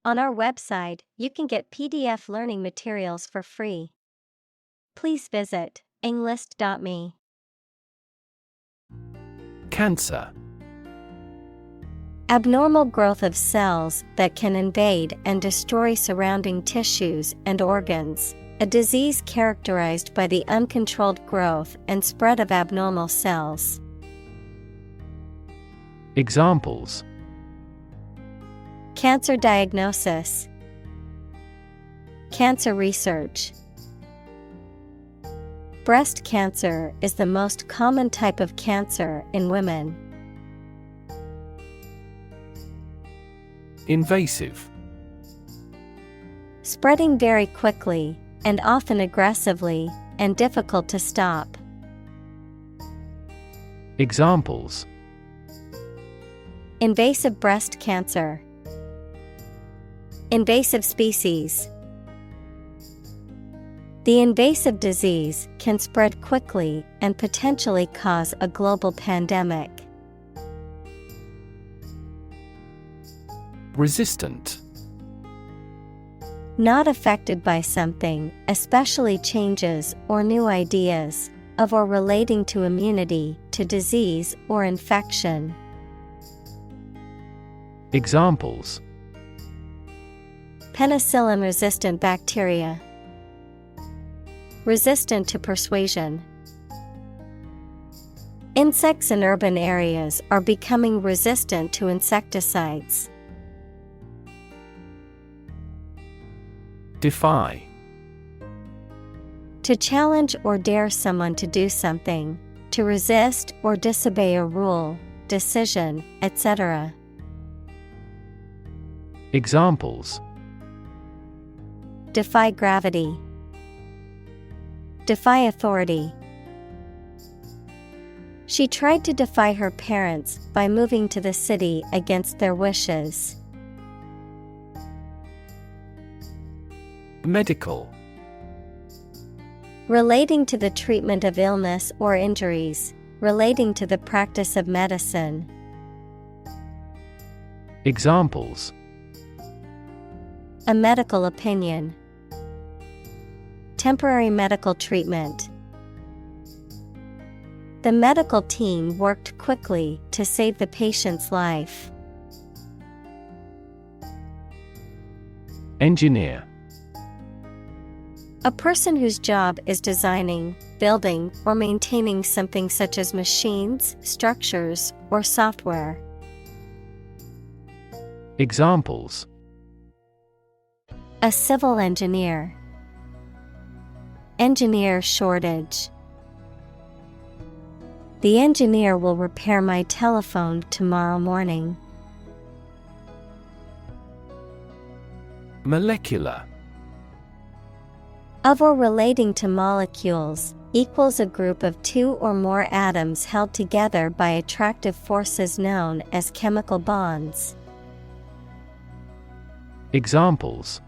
On our website, you can get PDF learning materials for free. Please visit englist.me. Cancer. Abnormal growth of cells that can invade and destroy surrounding tissues and organs. A disease characterized by the uncontrolled growth and spread of abnormal cells. Examples: Cancer diagnosis, cancer research. Breast cancer is the most common type of cancer in women. Invasive. Spreading very quickly, and often aggressively, and difficult to stop. Examples: Invasive breast cancer. Invasive species. The invasive disease can spread quickly and potentially cause a global pandemic. Resistant. Not affected by something, especially changes or new ideas, of or relating to immunity, to disease or infection. Examples: Penicillin-resistant bacteria. Resistant to persuasion. Insects in urban areas are becoming resistant to insecticides. Defy. To challenge or dare someone to do something, to resist or disobey a rule, decision, etc. Examples: Defy gravity. Defy authority. She tried to defy her parents by moving to the city against their wishes. Medical. Relating to the treatment of illness or injuries, relating to the practice of medicine. Examples: A medical opinion. Temporary medical treatment. The medical team worked quickly to save the patient's life. Engineer. A person whose job is designing, building, or maintaining something such as machines, structures, or software. Examples: A civil engineer. Engineer shortage. The engineer will repair my telephone tomorrow morning. Molecular. Of or relating to molecules, equals a group of two or more atoms held together by attractive forces known as chemical bonds. Examples: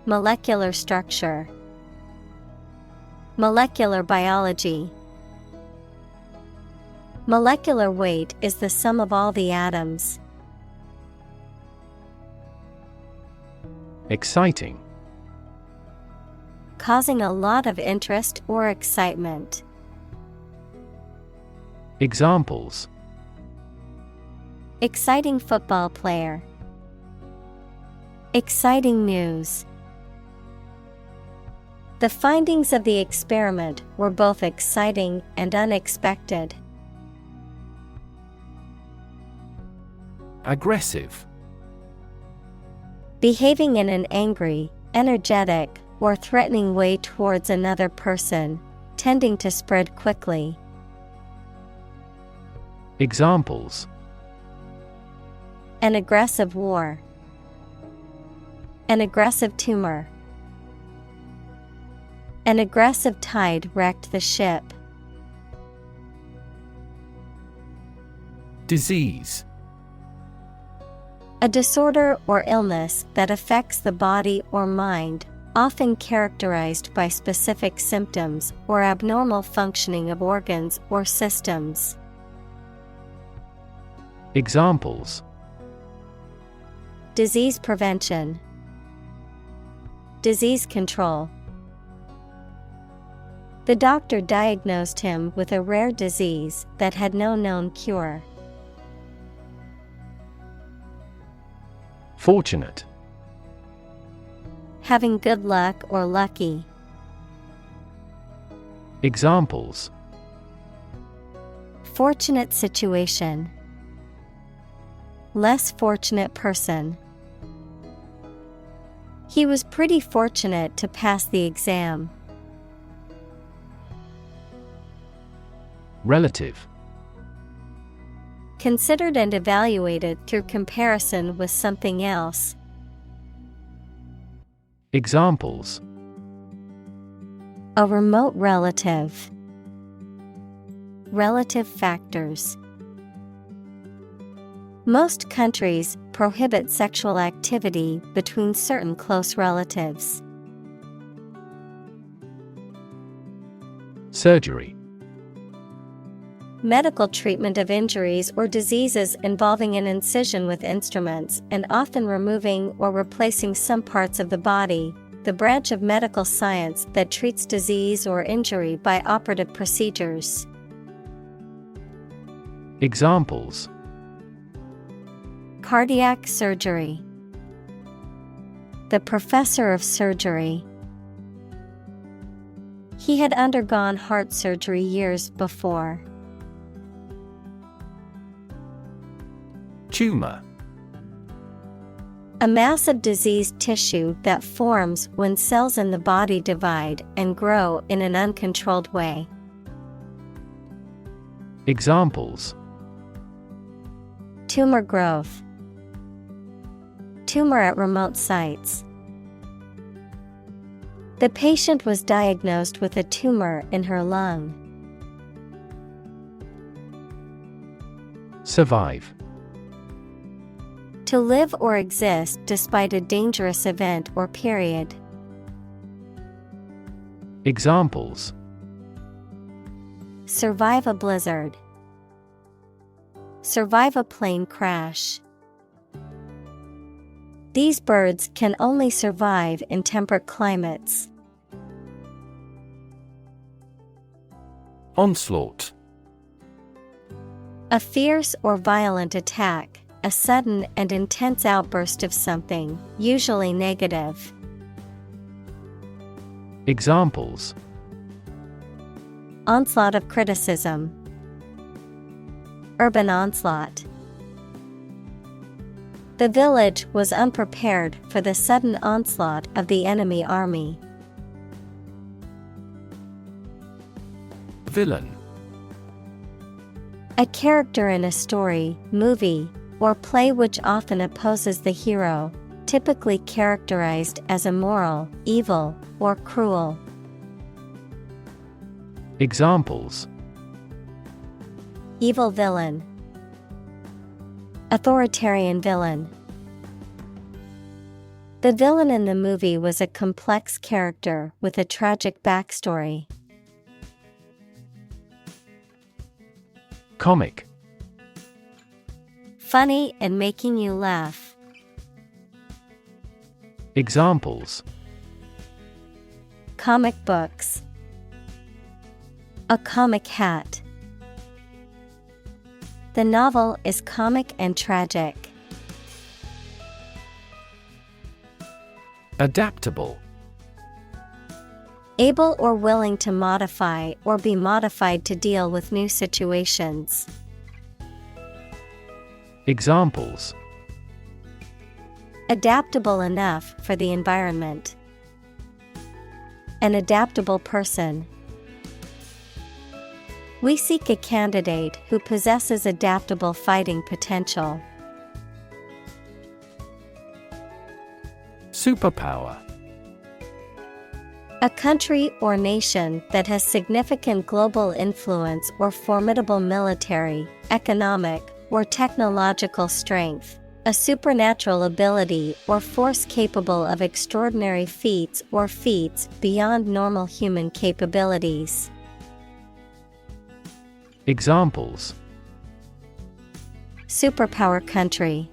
Molecular structure. Molecular biology. Molecular weight is the sum of all the atoms. Exciting. Causing a lot of interest or excitement. Examples: Exciting football player. Exciting news. The findings of the experiment were both exciting and unexpected. Aggressive. Behaving in an angry, energetic, or threatening way towards another person, tending to spread quickly. Examples: An aggressive war. An aggressive tumor. An aggressive tide wrecked the ship. Disease. A disorder or illness that affects the body or mind, often characterized by specific symptoms or abnormal functioning of organs or systems. Examples: disease prevention, disease control. The doctor diagnosed him with a rare disease that had no known cure. Fortunate. Having good luck or lucky. Examples: Fortunate situation. Less fortunate person. He was pretty fortunate to pass the exam. Relative. Considered and evaluated through comparison with something else. Examples: A remote relative. Relative factors. Most countries prohibit sexual activity between certain close relatives. Surgery. Medical treatment of injuries or diseases involving an incision with instruments and often removing or replacing some parts of the body, the branch of medical science that treats disease or injury by operative procedures. Examples: Cardiac surgery. The professor of surgery. He had undergone heart surgery years before. Tumor. A mass of diseased tissue that forms when cells in the body divide and grow in an uncontrolled way. Examples: Tumor growth. Tumor at remote sites. The patient was diagnosed with a tumor in her lung. Survive. To live or exist despite a dangerous event or period. Examples: Survive a blizzard. Survive a plane crash. These birds can only survive in temperate climates. Onslaught. A fierce or violent attack, a sudden and intense outburst of something, usually negative. Examples: Onslaught of criticism. Urban onslaught. The village was unprepared for the sudden onslaught of the enemy army. Villain. A character in a story, movie, or play which often opposes the hero, typically characterized as immoral, evil, or cruel. Examples: Evil villain. Authoritarian villain. The villain in the movie was a complex character with a tragic backstory. Comic. Funny and making you laugh. Examples: Comic books. A comic hat. The novel is comic and tragic. Adaptable. Able or willing to modify or be modified to deal with new situations. Examples: Adaptable enough for the environment. An adaptable person. We seek a candidate who possesses adaptable fighting potential. Superpower. A country or nation that has significant global influence or formidable military, economic, or technological strength. A supernatural ability or force capable of extraordinary feats or feats beyond normal human capabilities. Examples: Superpower country.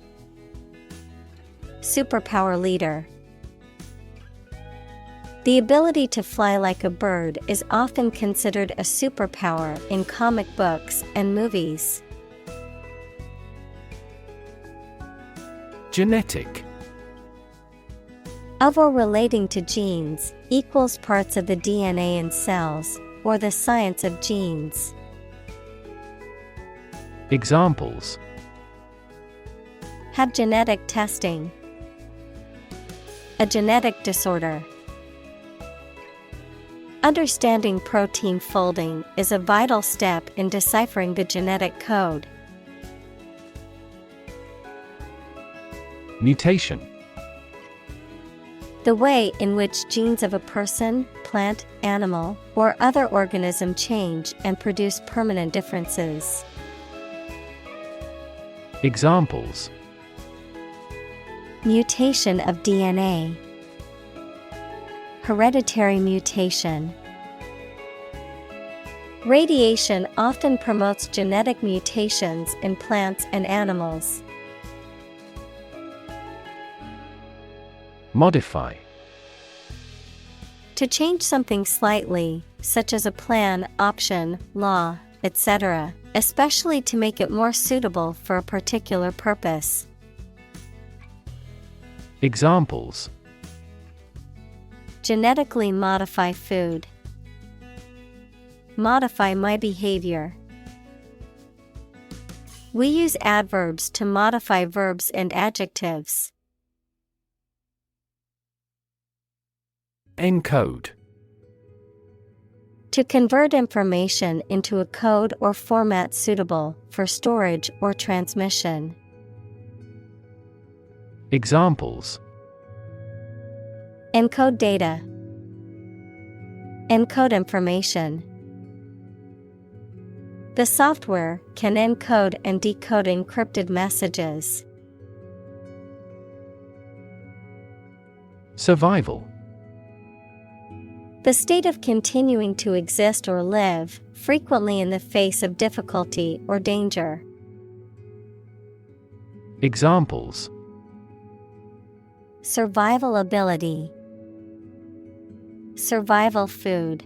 superpower leader. The ability to fly like a bird is often considered a superpower in comic books and movies. Genetic. Of or relating to genes, equals parts of the DNA in cells, or the science of genes. Examples: have genetic testing, a genetic disorder. Understanding protein folding is a vital step in deciphering the genetic code. Mutation. The way in which genes of a person, plant, animal, or other organism change and produce permanent differences. Examples: mutation of DNA, hereditary mutation. Radiation often promotes genetic mutations in plants and animals. Modify. To change something slightly, such as a plan, option, law, etc., especially to make it more suitable for a particular purpose. Examples: genetically modify food, modify my behavior. We use adverbs to modify verbs and adjectives. Encode. To convert information into a code or format suitable for storage or transmission. Examples: encode data, encode information. The software can encode and decode encrypted messages. Survival. The state of continuing to exist or live, frequently in the face of difficulty or danger. Examples: survival ability, survival food.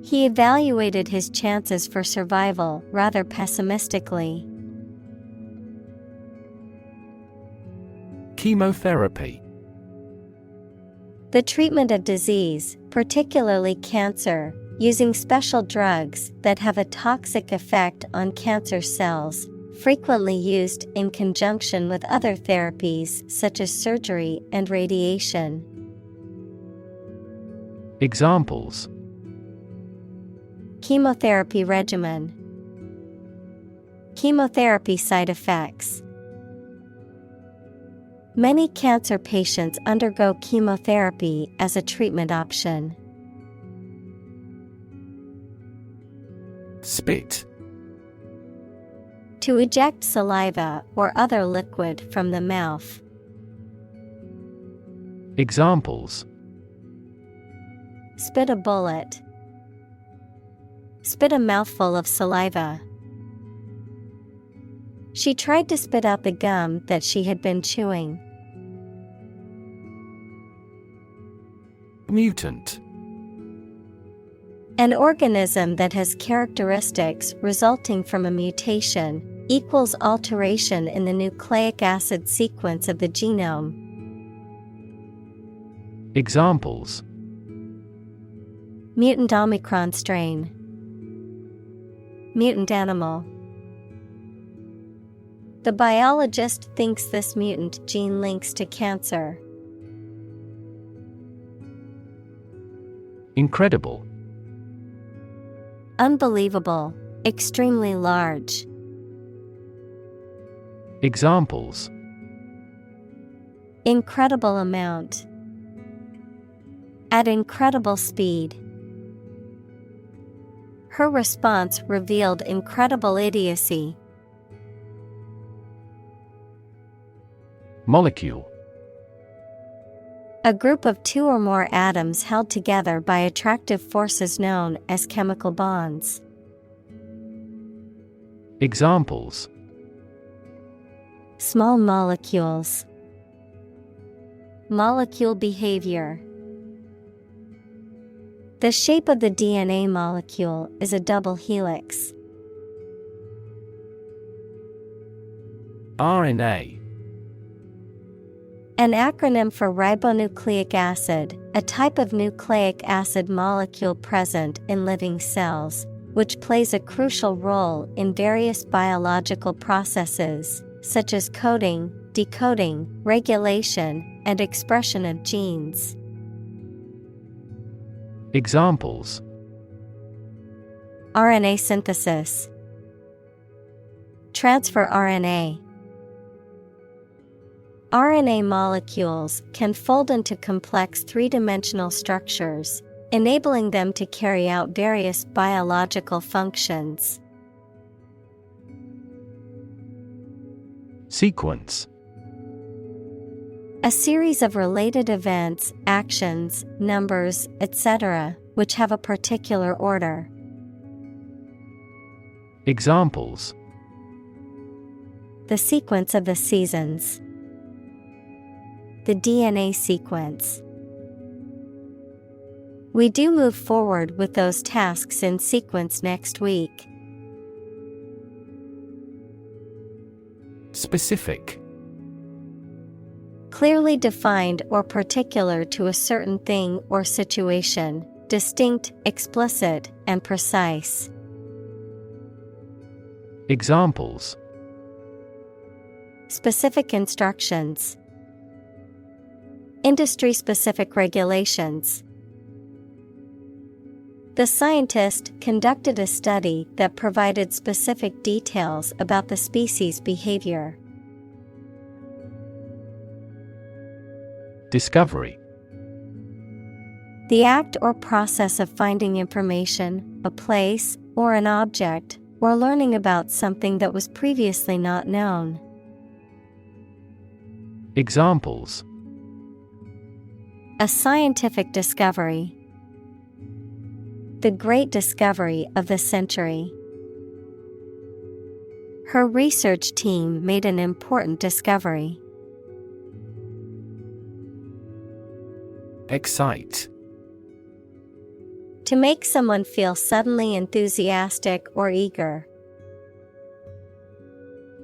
He evaluated his chances for survival rather pessimistically. Chemotherapy. The treatment of disease, particularly cancer, using special drugs that have a toxic effect on cancer cells, frequently used in conjunction with other therapies such as surgery and radiation. Examples: chemotherapy regimen, chemotherapy side effects. Many cancer patients undergo chemotherapy as a treatment option. Spit. To eject saliva or other liquid from the mouth. Examples: spit a bullet, spit a mouthful of saliva. She tried to spit out the gum that she had been chewing. Mutant. An organism that has characteristics resulting from a mutation, equals alteration in the nucleic acid sequence of the genome. Examples: mutant Omicron strain, mutant animal. The biologist thinks this mutant gene links to cancer. Incredible. Unbelievable, extremely large. Examples: incredible amount, at incredible speed. Her response revealed incredible idiocy. Molecule. A group of two or more atoms held together by attractive forces known as chemical bonds. Examples: Small molecules. Molecule behavior. The shape of the DNA molecule is a double helix. RNA. An acronym for ribonucleic acid, a type of nucleic acid molecule present in living cells, which plays a crucial role in various biological processes, such as coding, decoding, regulation, and expression of genes. Examples: RNA synthesis, transfer RNA. RNA molecules can fold into complex three-dimensional structures, enabling them to carry out various biological functions. Sequence. A series of related events, actions, numbers, etc., which have a particular order. Examples: The sequence of the seasons. The DNA sequence. We do move forward with those tasks in sequence next week. Specific. Clearly defined or particular to a certain thing or situation, distinct, explicit, and precise. Examples: Specific instructions. Industry-specific regulations. The scientist conducted a study that provided specific details about the species' behavior. Discovery. The act or process of finding information, a place, or an object, or learning about something that was previously not known. Examples: A scientific discovery. The great discovery of the century. Her research team made an important discovery. Excite. To make someone feel suddenly enthusiastic or eager.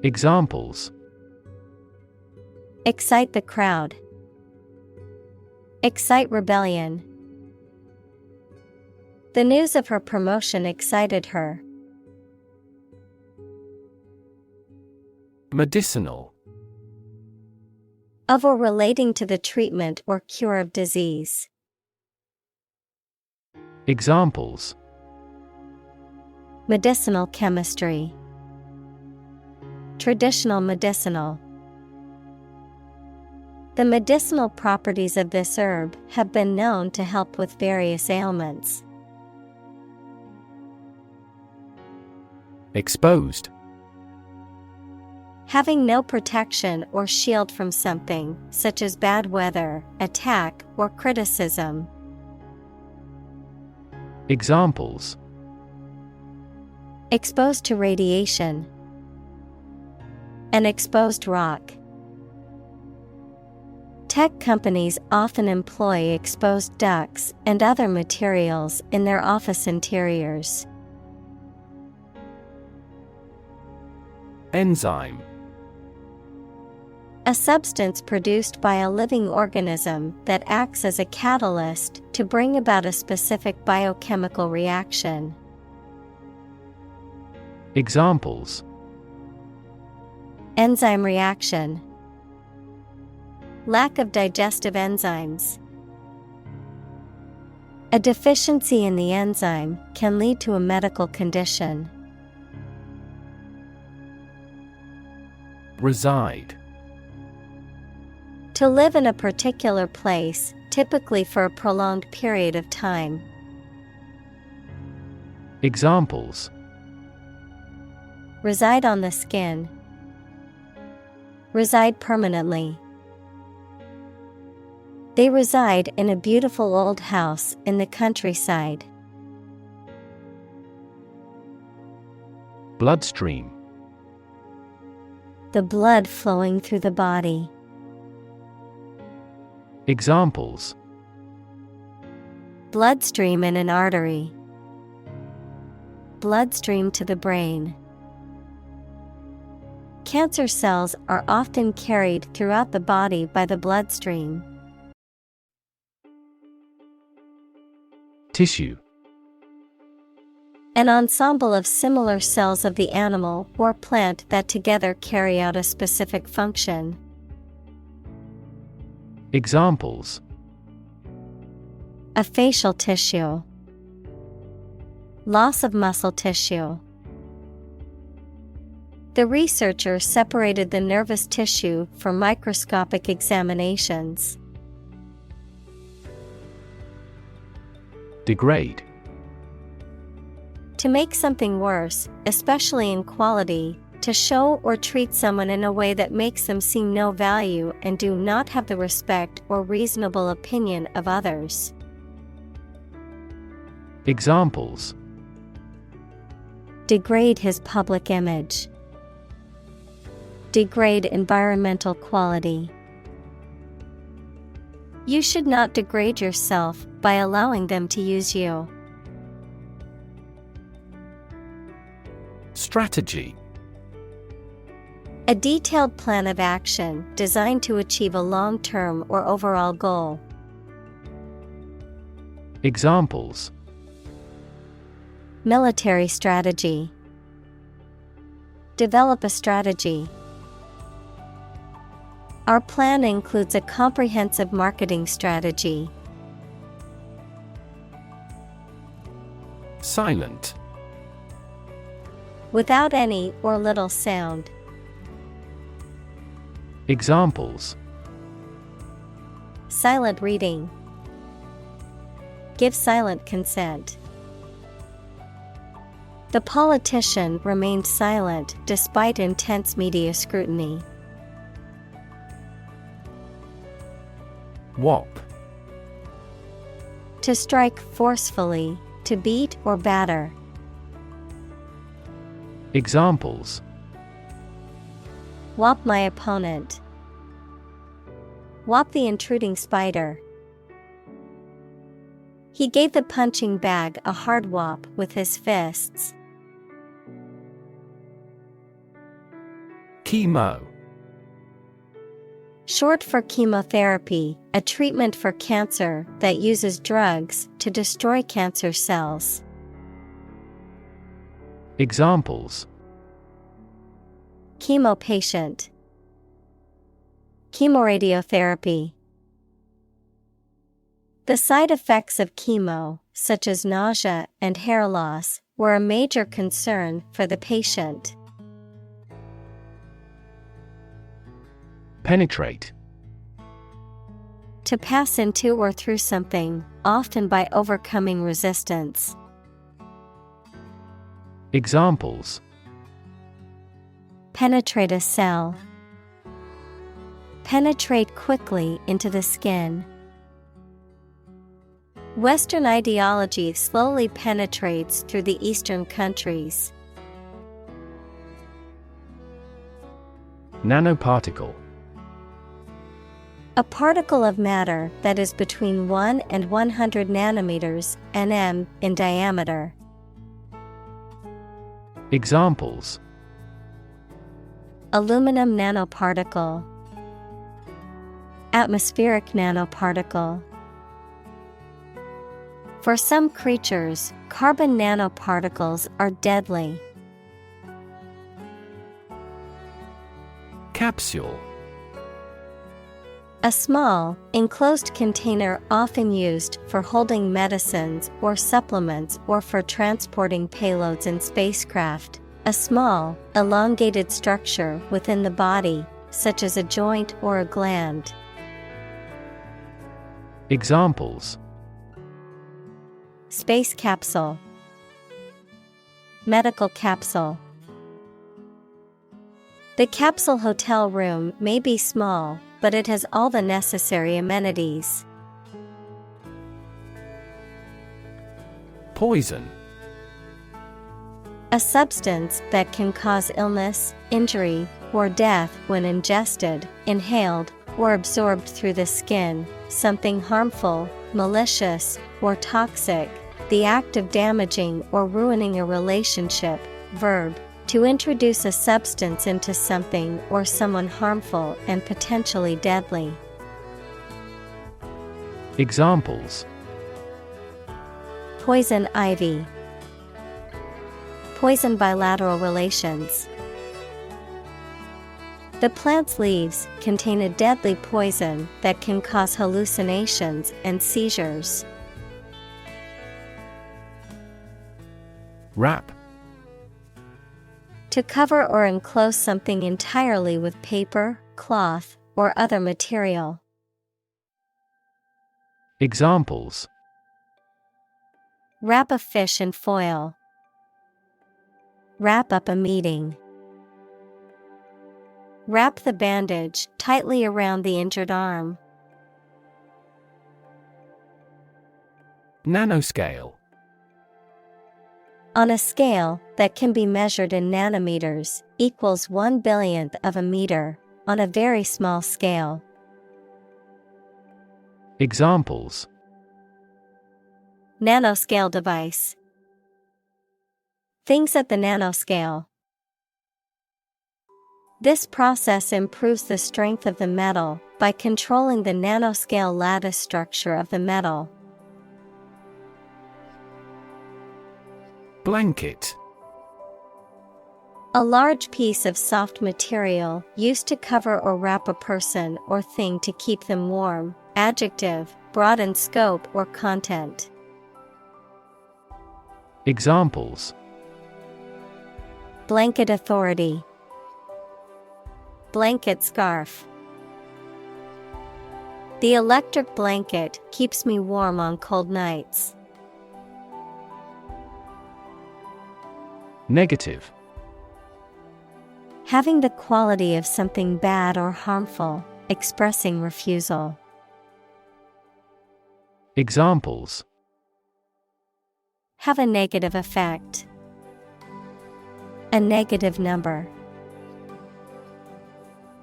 Examples: Excite the crowd. Excite rebellion. The news of her promotion excited her. Medicinal. Of or relating to the treatment or cure of disease. Examples: Medicinal chemistry. Traditional medicinal. The medicinal properties of this herb have been known to help with various ailments. Exposed. Having no protection or shield from something, such as bad weather, attack, or criticism. Examples: Exposed to radiation. An exposed rock. Tech companies often employ exposed ducts and other materials in their office interiors. Enzyme. A substance produced by a living organism that acts as a catalyst to bring about a specific biochemical reaction. Examples: Enzyme reaction. Lack of digestive enzymes. A deficiency in the enzyme can lead to a medical condition. Reside. To live in a particular place, typically for a prolonged period of time. Examples: Reside on the skin. Reside permanently. They reside in a beautiful old house in the countryside. Bloodstream. The blood flowing through the body. Examples: Bloodstream in an artery. Bloodstream to the brain. Cancer cells are often carried throughout the body by the bloodstream. Tissue. An ensemble of similar cells of the animal or plant that together carry out a specific function. Examples: A facial tissue. Loss of muscle tissue. The researcher separated the nervous tissue for microscopic examinations. Degrade. To make something worse, especially in quality, to show or treat someone in a way that makes them see no value and do not have the respect or reasonable opinion of others. Examples: Degrade his public image. Degrade environmental quality. You should not degrade yourself by allowing them to use you. Strategy. A detailed plan of action designed to achieve a long-term or overall goal. Examples: Military strategy. Develop a strategy. Our plan includes a comprehensive marketing strategy. Silent. Without any or little sound. Examples: Silent reading. Give silent consent. The politician remained silent despite intense media scrutiny. Whop. To strike forcefully, to beat or batter. Examples: Whop my opponent. Whop the intruding spider. He gave the punching bag a hard whop with his fists. Chemo. Short for chemotherapy, a treatment for cancer that uses drugs to destroy cancer cells. Examples: Chemo patient. Chemoradiotherapy. The side effects of chemo, such as nausea and hair loss, were a major concern for the patient. Penetrate. To pass into or through something, often by overcoming resistance. Examples: Penetrate a cell. Penetrate quickly into the skin. Western ideology slowly penetrates through the Eastern countries. Nanoparticle. A particle of matter that is between 1 and 100 nanometers (nm) in diameter. Examples: Aluminum nanoparticle. Atmospheric nanoparticle. For some creatures, carbon nanoparticles are deadly. Capsule. A small, enclosed container often used for holding medicines or supplements or for transporting payloads in spacecraft. A small, elongated structure within the body, such as a joint or a gland. Examples: Space capsule. Medical capsule. The capsule hotel room may be small, but it has all the necessary amenities. Poison. A substance that can cause illness, injury, or death when ingested, inhaled, or absorbed through the skin, something harmful, malicious, or toxic, the act of damaging or ruining a relationship. Verb, to introduce a substance into something or someone harmful and potentially deadly. Examples: Poison ivy. Poison bilateral relations. The plant's leaves contain a deadly poison that can cause hallucinations and seizures. Wrap. To cover or enclose something entirely with paper, cloth, or other material. Examples: Wrap a fish in foil. Wrap up a meeting. Wrap the bandage tightly around the injured arm. Nanoscale. On a scale that can be measured in nanometers, equals 1/100000th of a meter, on a very small scale. Examples: Nanoscale device. Things at the nanoscale. This process improves the strength of the metal by controlling the nanoscale lattice structure of the metal. Blanket. A large piece of soft material used to cover or wrap a person or thing to keep them warm. Adjective, broad in scope or content. Examples: Blanket authority. Blanket scarf. The electric blanket keeps me warm on cold nights. Negative. Having the quality of something bad or harmful, expressing refusal. Examples: Have a negative effect. A negative number.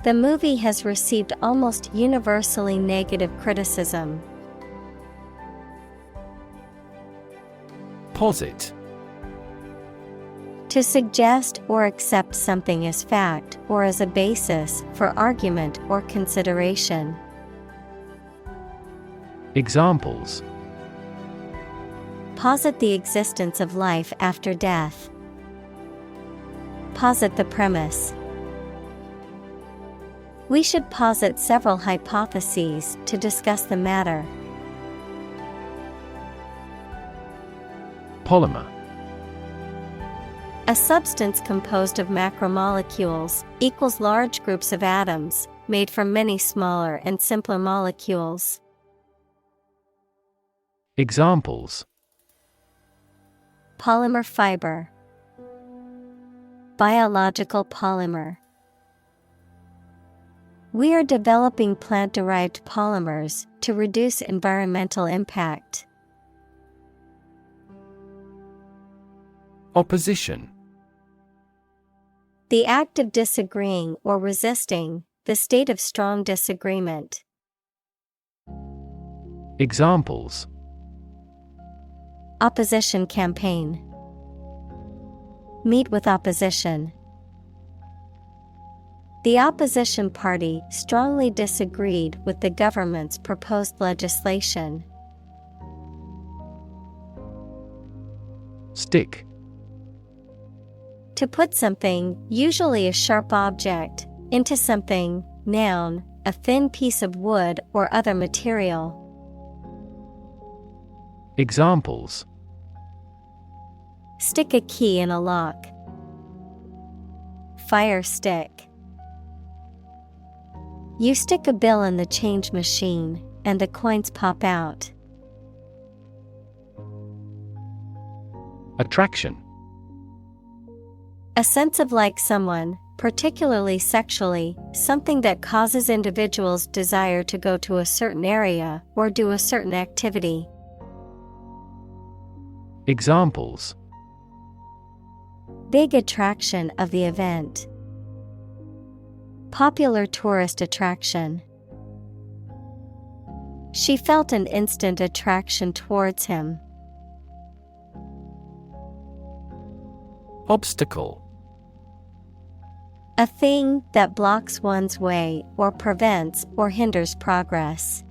The movie has received almost universally negative criticism. Posit. To suggest or accept something as fact or as a basis for argument or consideration. Examples: Posit the existence of life after death. Posit the premise. We should posit several hypotheses to discuss the matter. Polymer. A substance composed of macromolecules, equals large groups of atoms, made from many smaller and simpler molecules. Examples: Polymer fiber. Biological polymer. We are developing plant-derived polymers to reduce environmental impact. Opposition. The act of disagreeing or resisting, the state of strong disagreement. Examples: Opposition campaign. Meet with opposition. The opposition party strongly disagreed with the government's proposed legislation. Stick. To put something, usually a sharp object, into something, noun, a thin piece of wood or other material. Examples: Stick a key in a lock. Fire stick. You stick a bill in the change machine, and the coins pop out. Attraction. A sense of like someone, particularly sexually, something that causes individuals' desire to go to a certain area or do a certain activity. Examples: Big attraction of the event. popular tourist attraction. She felt an instant attraction towards him. Obstacle. A thing that blocks one's way or prevents or hinders progress.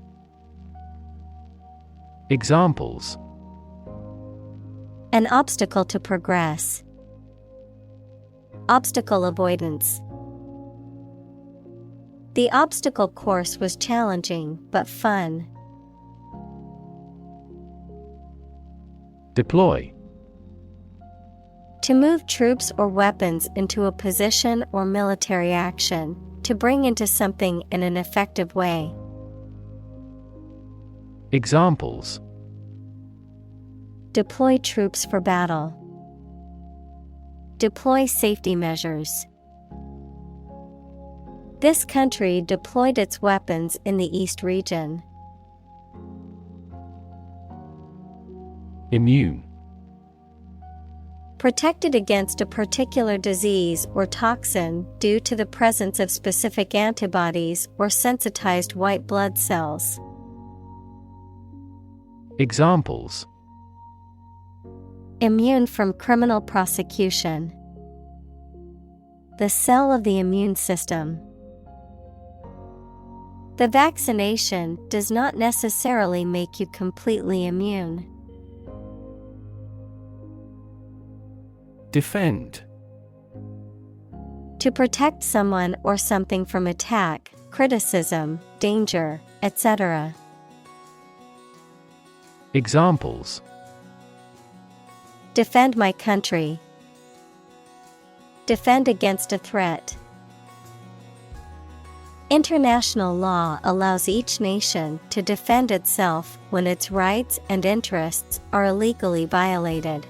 Examples. An obstacle to progress. Obstacle avoidance. The obstacle course was challenging but fun. Deploy. To move troops or weapons into a position or military action, to bring into something in an effective way. Examples. Deploy troops for battle. Deploy safety measures. This country deployed its weapons in the East region. Immune. Protected against a particular disease or toxin due to the presence of specific antibodies or sensitized white blood cells. Examples. Immune from criminal prosecution. The cell of the immune system. The vaccination does not necessarily make you completely immune. Defend. To protect someone or something from attack, criticism, danger, etc. Examples. Defend my country. Defend against a threat. International law allows each nation to defend itself when its rights and interests are illegally violated.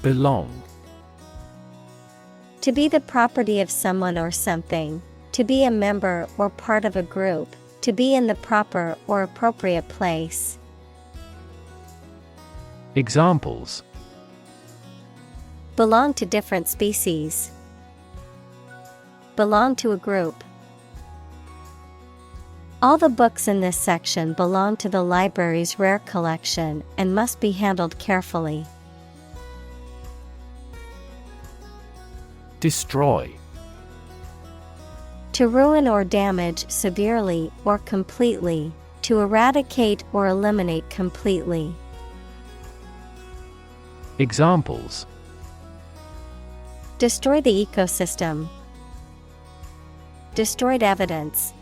Belong. To be the property of someone or something, to be a member or part of a group, to be in the proper or appropriate place. Examples. Belong to different species. Belong to a group. All the books in this section belong to the library's rare collection and must be handled carefully. Destroy. To ruin or damage severely or completely, to eradicate or eliminate completely. Examples. Destroy the ecosystem. Destroyed evidence.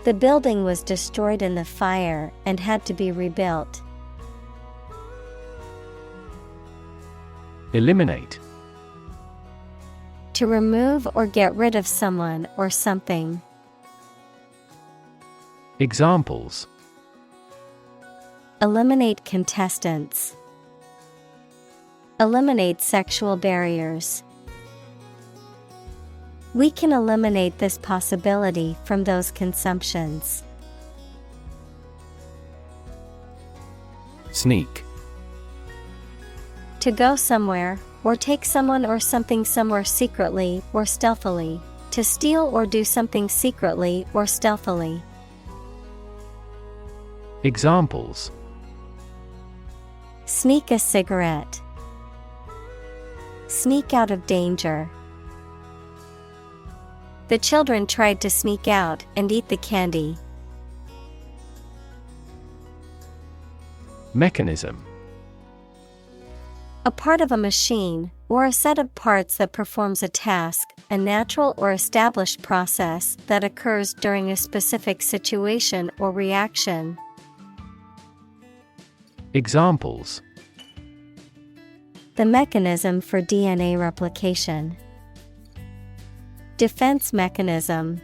The building was destroyed in the fire and had to be rebuilt. Eliminate. To remove or get rid of someone or something. Examples. Eliminate contestants. Eliminate sexual barriers. We can eliminate this possibility from those consumptions. Sneak. To go somewhere, or take someone or something somewhere secretly or stealthily. To steal or do something secretly or stealthily. Examples. Sneak a cigarette. Sneak out of danger. The children tried to sneak out and eat the candy. Mechanism. A part of a machine, or a set of parts that performs a task, a natural or established process that occurs during a specific situation or reaction. Examples. The mechanism for DNA replication. Defense mechanism.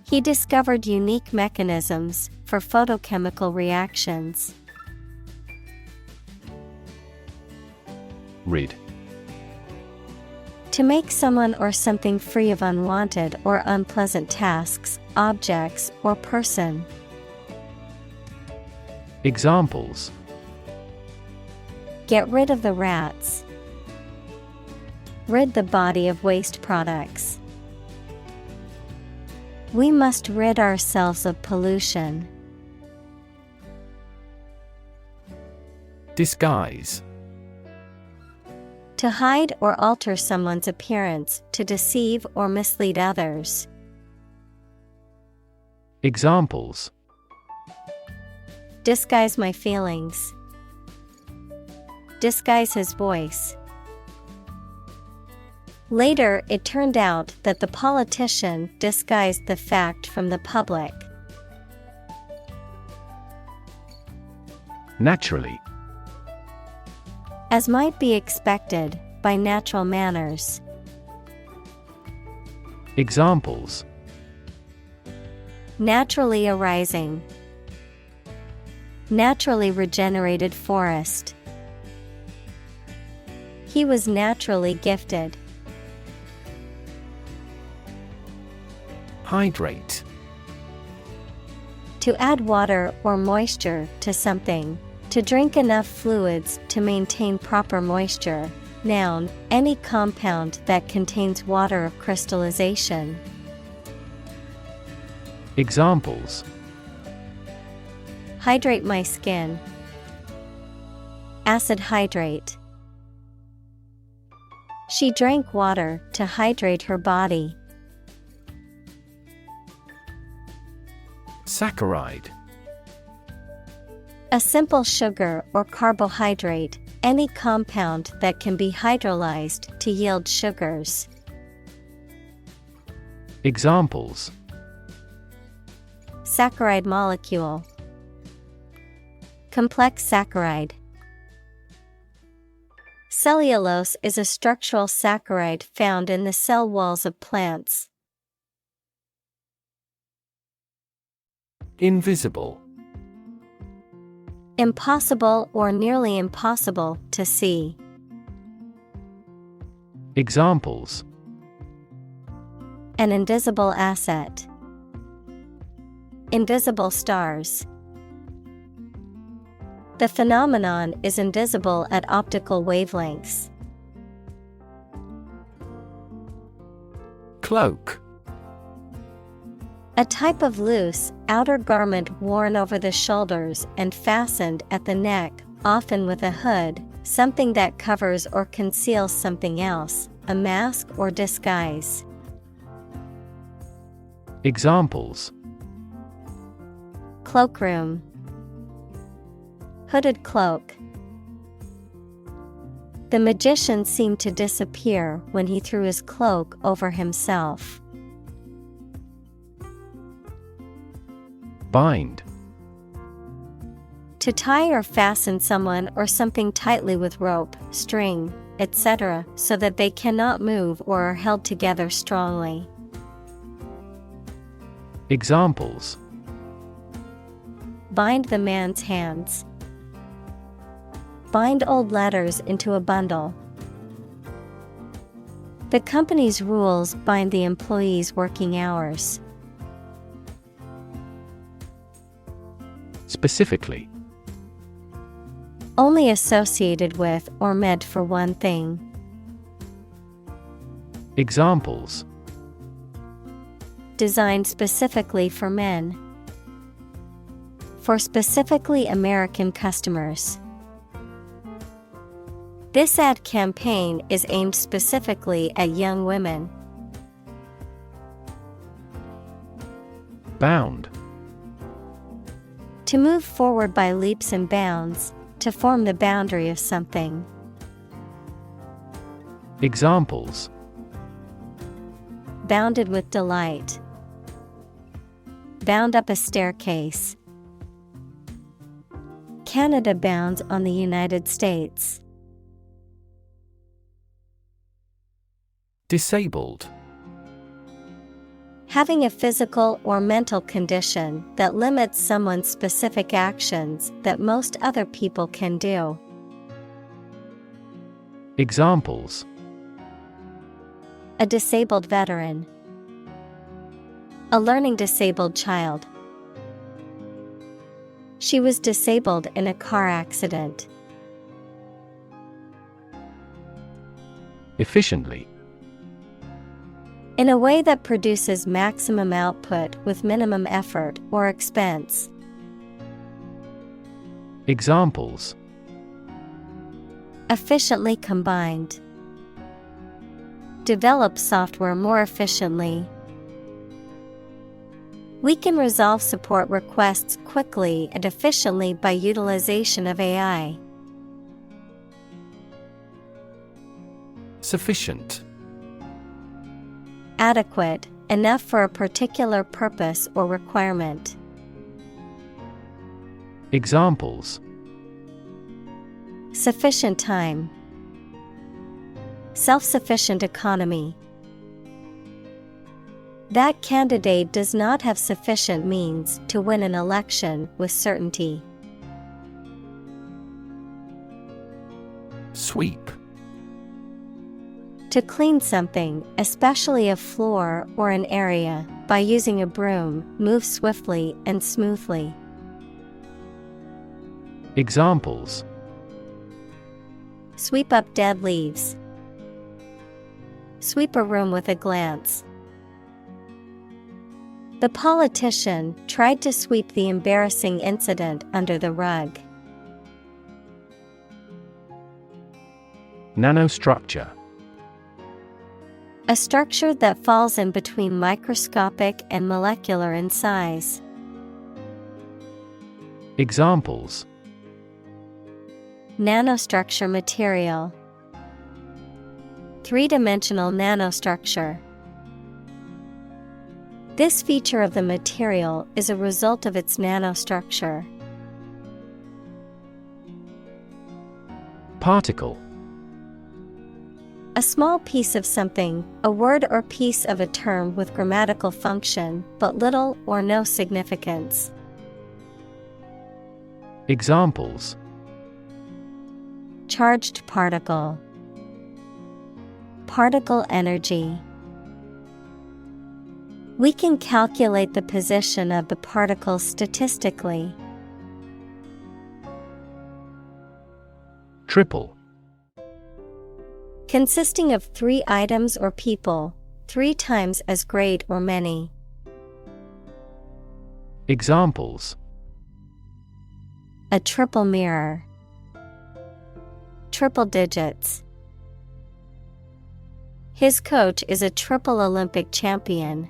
He discovered unique mechanisms for photochemical reactions. Rid. To make someone or something free of unwanted or unpleasant tasks, objects, or person. Get rid of the rats. Rid the body of waste products. We must rid ourselves of pollution. Disguise. To hide or alter someone's appearance to deceive or mislead others. Examples. Disguise my feelings. Disguise his voice. Later, it turned out that the politician disguised the fact from the public. Naturally. As might be expected, by natural manners. Examples. Naturally arising. Naturally regenerated forest. He was naturally gifted. Hydrate. To add water or moisture to something. To drink enough fluids to maintain proper moisture. Noun, any compound that contains water of crystallization. Examples. Hydrate my skin. Acid hydrate. She drank water to hydrate her body. Saccharide. A simple sugar or carbohydrate, any compound that can be hydrolyzed to yield sugars. Examples. Saccharide molecule. Complex saccharide. Cellulose is a structural saccharide found in the cell walls of plants. Invisible. Impossible or nearly impossible to see. Examples. An invisible asset. Invisible stars. The phenomenon is invisible at optical wavelengths. Cloak. A type of loose, outer garment worn over the shoulders and fastened at the neck, often with a hood, something that covers or conceals something else, a mask or disguise. Examples. Cloakroom. Hooded cloak. The magician seemed to disappear when he threw his cloak over himself. Bind. To tie or fasten someone or something tightly with rope, string, etc., so that they cannot move or are held together strongly. Examples. Bind the man's hands. Bind old letters into a bundle. The company's rules bind the employees' working hours. Specifically. Only associated with or meant for one thing. Examples. Designed specifically for men. For specifically American customers. This ad campaign is aimed specifically at young women. Bound. To move forward by leaps and bounds, to form the boundary of something. Examples. Bounded with delight. Bound up a staircase. Canada bounds on the United States. Disabled. Having a physical or mental condition that limits someone's specific actions that most other people can do. Examples. A disabled veteran. A learning disabled child. She was disabled in a car accident. Efficiently. In a way that produces maximum output with minimum effort or expense. Examples: Efficiently combined. Develop software more efficiently. We can resolve support requests quickly and efficiently by utilization of AI. Sufficient. Adequate, enough for a particular purpose or requirement. Examples: Sufficient time. Self-sufficient economy. That candidate does not have sufficient means to win an election with certainty. Sweep. To clean something, especially a floor or an area, by using a broom, move swiftly and smoothly. Examples: Sweep up dead leaves. Sweep a room with a glance. The politician tried to sweep the embarrassing incident under the rug. Nanostructure. A structure that falls in between microscopic and molecular in size. Examples: Nanostructure material. Three-dimensional nanostructure. This feature of the material is a result of its nanostructure. Particle. A small piece of something, a word or piece of a term with grammatical function, but little or no significance. Examples: Charged particle. Particle energy. We can calculate the position of the particle statistically. Triple. Consisting of 3 items or people, 3 times as great or many. Examples: A triple mirror. Triple digits. His coach is a triple Olympic champion.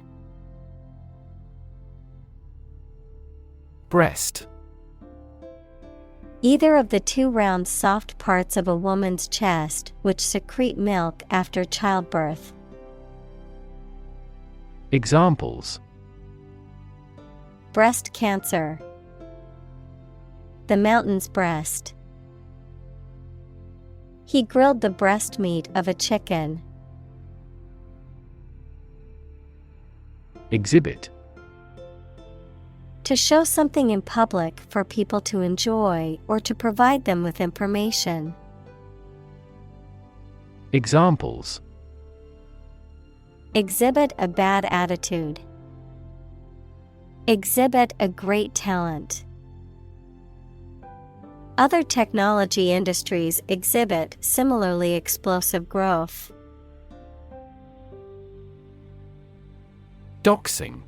Breast. Either of the 2 round soft parts of a woman's chest which secrete milk after childbirth. Examples: Breast cancer. The mountain's breast. He grilled the breast meat of a chicken. Exhibit. To show something in public for people to enjoy or to provide them with information. Examples: Exhibit a bad attitude. Exhibit a great talent. Other technology industries exhibit similarly explosive growth. Doxing.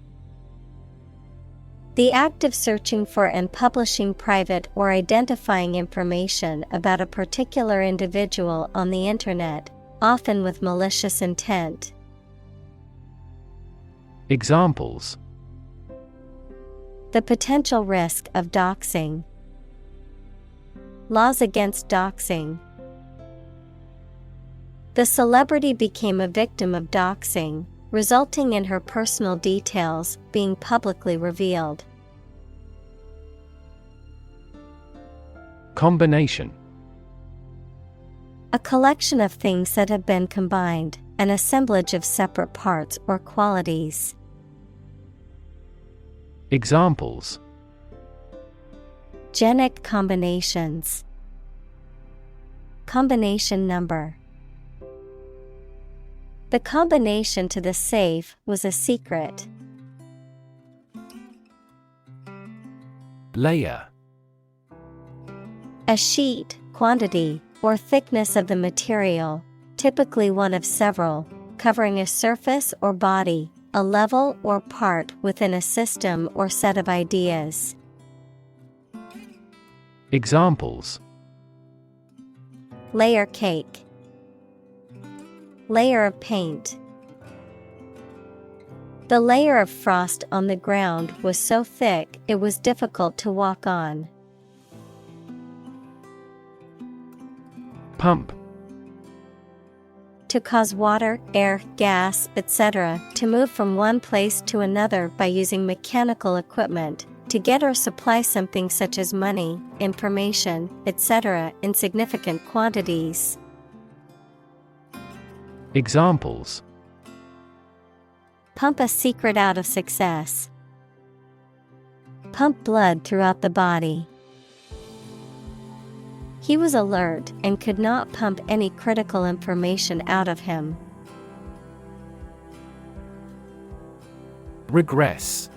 The act of searching for and publishing private or identifying information about a particular individual on the Internet, often with malicious intent. Examples: The potential risk of doxing. Laws against doxing. The celebrity became a victim of doxing, resulting in her personal details being publicly revealed. Combination. A collection of things that have been combined, an assemblage of separate parts or qualities. Examples: Genic combinations. Combination number. The combination to the safe was a secret. Layer. A sheet, quantity, or thickness of the material, typically one of several, covering a surface or body, a level or part within a system or set of ideas. Examples: Layer cake. Layer of paint. The layer of frost on the ground was so thick it was difficult to walk on. Pump. To cause water, air, gas, etc. to move from one place to another by using mechanical equipment, to get or supply something such as money, information, etc. in significant quantities. Examples: Pump a secret out of success. Pump blood throughout the body. He was alert and could not pump any critical information out of him. Regress.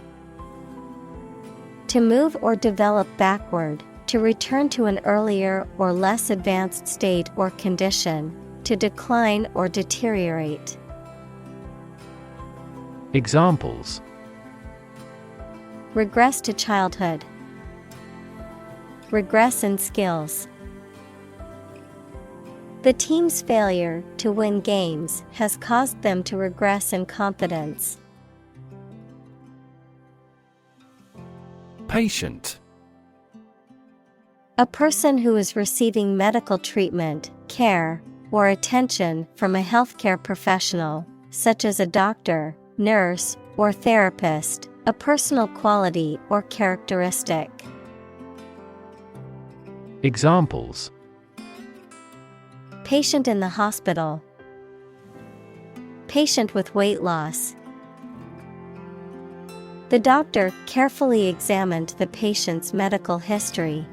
To move or develop backward, to return to an earlier or less advanced state or condition, to decline or deteriorate. Examples: Regress to childhood. Regress in skills. The team's failure to win games has caused them to regress in confidence. Patient. A person who is receiving medical treatment, care, or attention from a healthcare professional, such as a doctor, nurse, or therapist, a personal quality or characteristic. Examples: Patient in the hospital. Patient with weight loss. The doctor carefully examined the patient's medical history.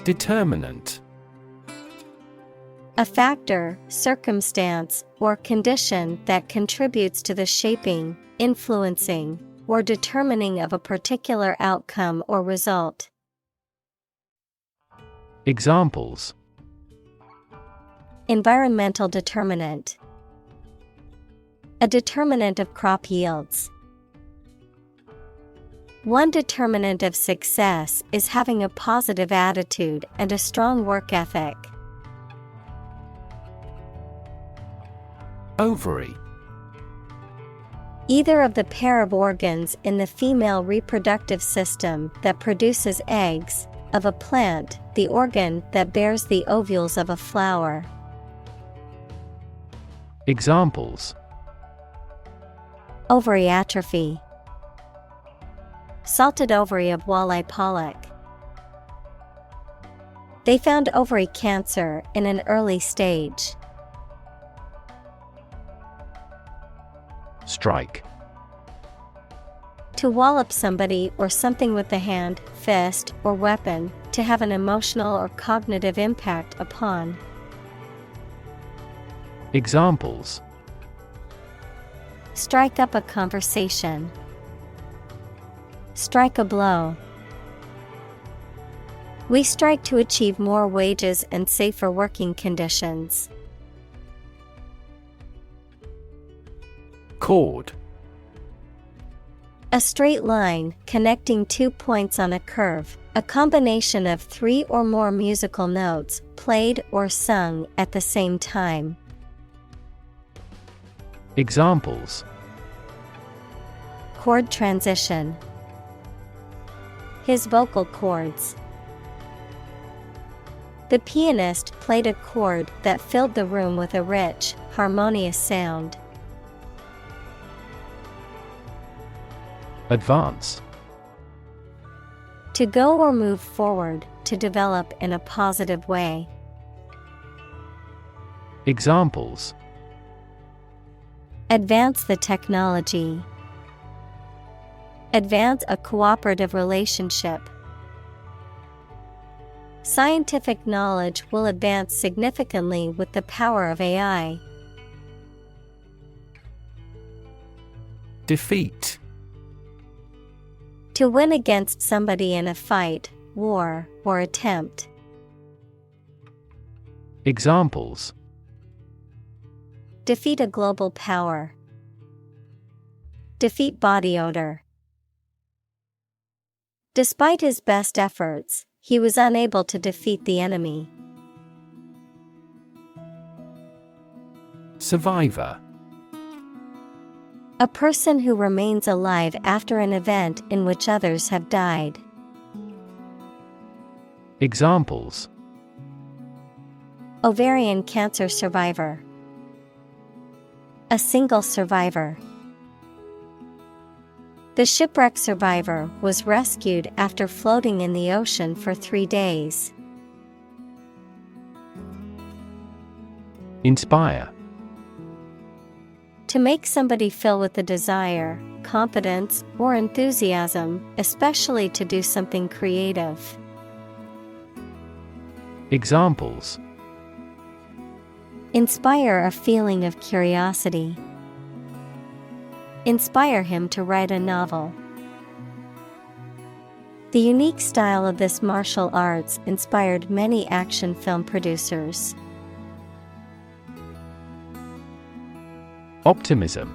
Determinant. A factor, circumstance, or condition that contributes to the shaping, influencing, or determining of a particular outcome or result. Examples: Environmental determinant. A determinant of crop yields. One determinant of success is having a positive attitude and a strong work ethic. Ovary. Either of the pair of organs in the female reproductive system that produces eggs, of a plant, the organ that bears the ovules of a flower. Examples: Ovary atrophy. Salted ovary of walleye pollock. They found ovary cancer in an early stage. Strike. To wallop somebody or something with the hand, fist, or weapon, to have an emotional or cognitive impact upon. Examples: Strike up a conversation. Strike a blow. We strike to achieve more wages and safer working conditions. Chord. A straight line connecting 2 points on a curve, a combination of 3 or more musical notes played or sung at the same time. Examples: Chord transition. His vocal cords. The pianist played a chord that filled the room with a rich, harmonious sound. Advance. To go or move forward, to develop in a positive way. Examples: Advance the technology. Advance a cooperative relationship. Scientific knowledge will advance significantly with the power of AI. Defeat. To win against somebody in a fight, war, or attempt. Examples: defeat a global power, defeat body odor. Despite his best efforts, he was unable to defeat the enemy. Survivor. A person who remains alive after an event in which others have died. Examples: ovarian cancer survivor, a single survivor. The shipwreck survivor was rescued after floating in the ocean for 3 days. Inspire. To make somebody feel with the desire, confidence, or enthusiasm, especially to do something creative. Examples: inspire a feeling of curiosity. Inspire him to write a novel. The unique style of this martial arts inspired many action film producers. Optimism.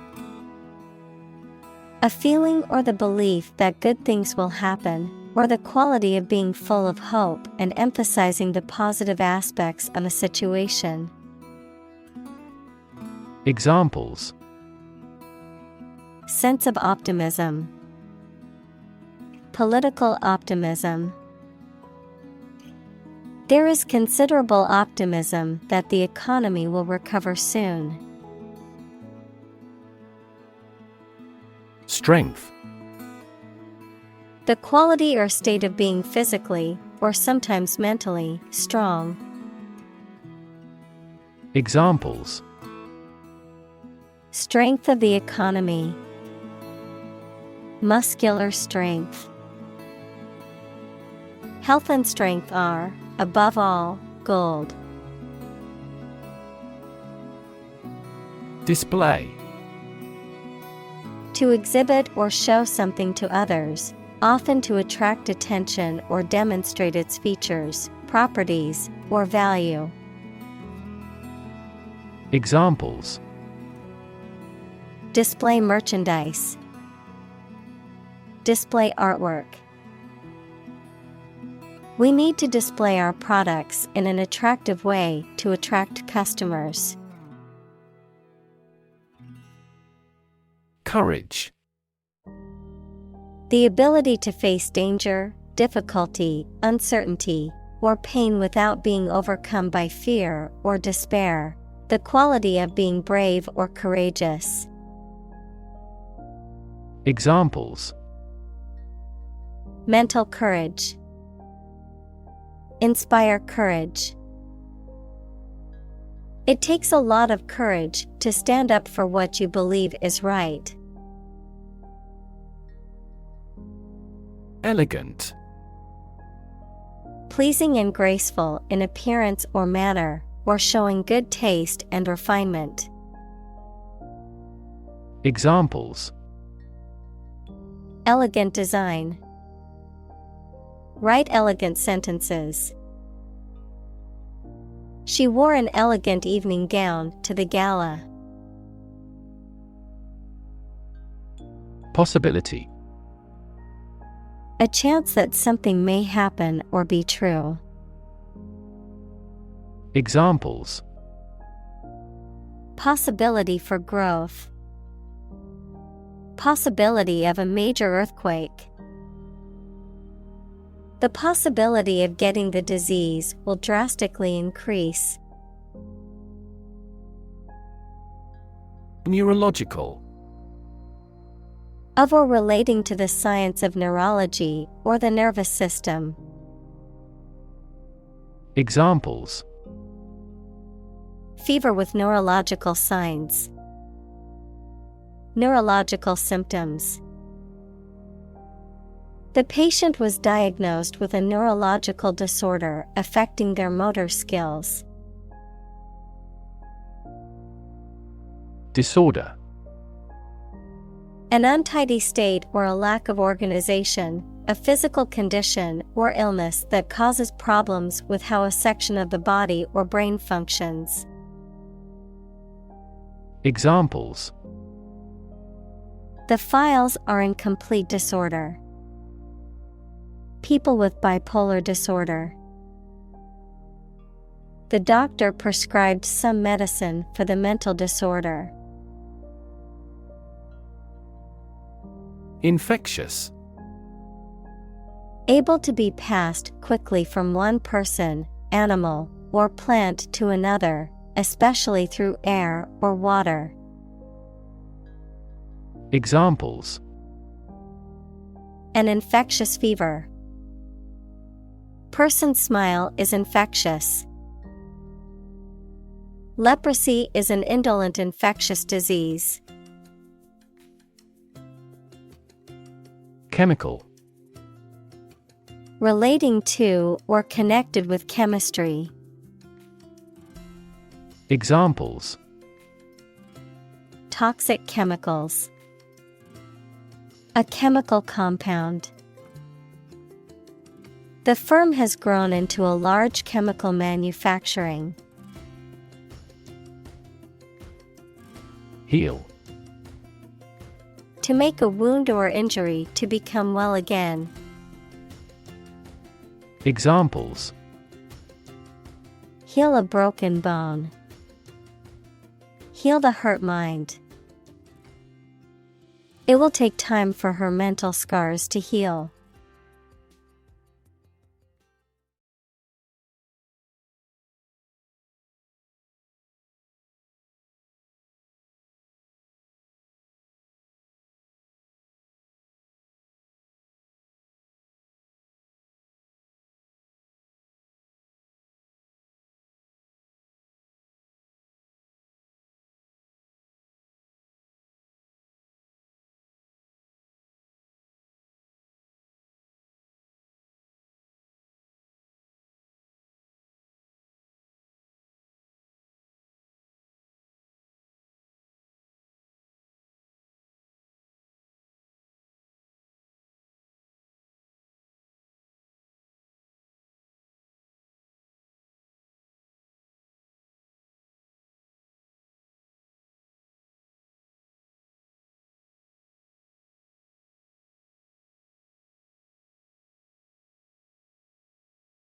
A feeling or the belief that good things will happen, or the quality of being full of hope and emphasizing the positive aspects of a situation. Examples: sense of optimism, political optimism. There is considerable optimism that the economy will recover soon. Strength. The quality or state of being physically, or sometimes mentally, strong. Examples: strength of the economy, muscular strength. Health and strength are, above all, gold. Display. To exhibit or show something to others, often to attract attention or demonstrate its features, properties, or value. Examples: display merchandise, display artwork. We need to display our products in an attractive way to attract customers. Courage. The ability to face danger, difficulty, uncertainty, or pain without being overcome by fear or despair. The quality of being brave or courageous. Examples: mental courage, inspire courage. It takes a lot of courage to stand up for what you believe is right. Elegant. Pleasing and graceful in appearance or manner, or showing good taste and refinement. Examples: elegant design, write elegant sentences. She wore an elegant evening gown to the gala. Possibility. A chance that something may happen or be true. Examples: possibility for growth, possibility of a major earthquake. The possibility of getting the disease will drastically increase. Neurological. Of or relating to the science of neurology or the nervous system. Examples: fever with neurological signs, neurological symptoms. The patient was diagnosed with a neurological disorder affecting their motor skills. Disorder. An untidy state or a lack of organization, A physical condition or illness that causes problems with how a section of the body or brain functions. Examples: The files are in complete disorder. People with bipolar disorder. The doctor prescribed some medicine for the mental disorder. Infectious. Able to be passed quickly from one person, animal, or plant to another, especially through air or water. Examples: An infectious fever. Person's smile is infectious. Leprosy is an indolent infectious disease. Chemical. Relating to or connected with chemistry. Examples: Toxic chemicals. A chemical compound. The firm has grown into a large chemical manufacturing. Heal. To make a wound or injury to become well again. Examples: Heal a broken bone. Heal the hurt mind. It will take time for her mental scars to heal.